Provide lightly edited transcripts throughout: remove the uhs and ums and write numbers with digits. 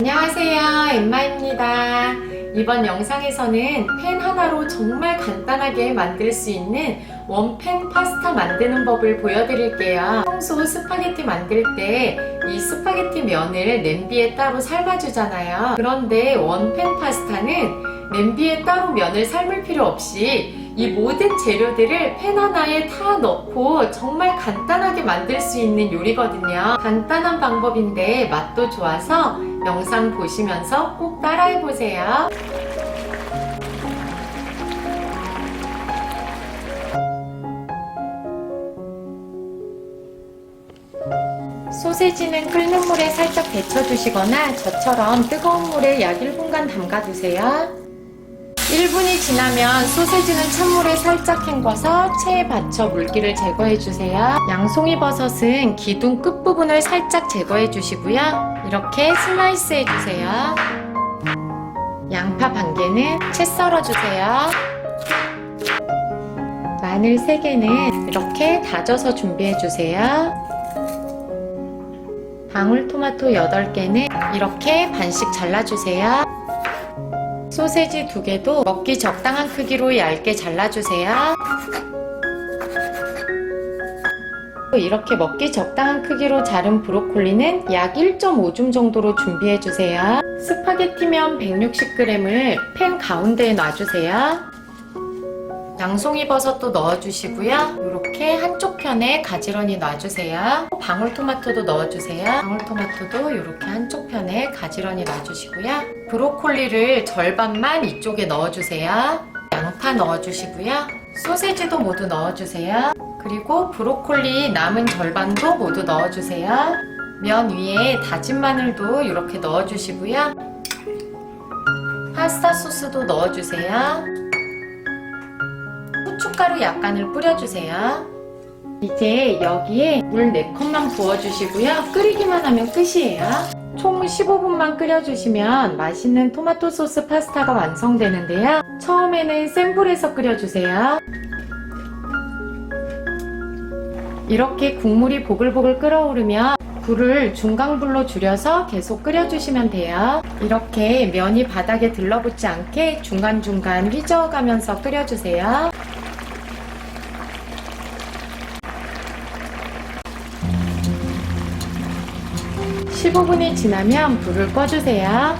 안녕하세요, 엠마입니다. 이번 영상에서는 팬 하나로 정말 간단하게 만들 수 있는 원팬 파스타 만드는 법을 보여드릴게요. 평소 스파게티 만들 때 이 스파게티 면을 냄비에 따로 삶아주잖아요. 그런데 원팬 파스타는 냄비에 따로 면을 삶을 필요 없이 이 모든 재료들을 팬 하나에 다 넣고 정말 간단하게 만들 수 있는 요리거든요. 간단한 방법인데 맛도 좋아서 영상 보시면서 꼭 따라해보세요. 소세지는 끓는 물에 살짝 데쳐주시거나 저처럼 뜨거운 물에 약 1분간 담가두세요. 1분이 지나면 소세지는 찬물에 살짝 헹궈서 체에 받쳐 물기를 제거해주세요. 양송이버섯은 기둥 끝부분을 살짝 제거해주시고요. 이렇게 슬라이스 해주세요. 양파 반 개는 채 썰어주세요. 마늘 3개는 이렇게 다져서 준비해주세요. 방울토마토 8개는 이렇게 반씩 잘라주세요. 소세지 2개도 먹기 적당한 크기로 얇게 잘라주세요. 이렇게 먹기 적당한 크기로 자른 브로콜리는 약 1.5줌 정도로 준비해주세요. 스파게티면 160g을 팬 가운데에 놔주세요. 양송이버섯도 넣어주시고요. 이렇게 한쪽 편에 가지런히 놔주세요. 방울토마토도 넣어주세요. 방울토마토도 이렇게 한쪽 편에 가지런히 놔주시고요. 브로콜리를 절반만 이쪽에 넣어주세요. 양파 넣어주시고요. 소세지도 모두 넣어주세요. 그리고 브로콜리 남은 절반도 모두 넣어주세요. 면 위에 다진 마늘도 이렇게 넣어주시고요. 파스타 소스도 넣어주세요. 후춧가루 약간을 뿌려주세요. 이제 여기에 물 4컵만 부어주시고요. 끓이기만 하면 끝이에요. 총 15분만 끓여주시면 맛있는 토마토 소스 파스타가 완성되는데요. 처음에는 센 불에서 끓여주세요. 이렇게 국물이 보글보글 끓어오르면 불을 중강불로 줄여서 계속 끓여주시면 돼요. 이렇게 면이 바닥에 들러붙지 않게 중간중간 휘저어가면서 끓여주세요. 15분이 지나면 불을 꺼주세요.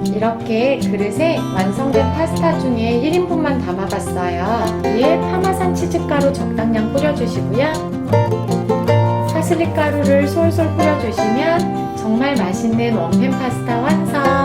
이렇게 그릇에 완성된 파스타 중에 1인분만 담아봤어요. 위에 파마산 치즈가루 적당량 뿌려주시고요. 파슬리 가루를 솔솔 뿌려주시면 정말 맛있는 원팬 파스타 완성!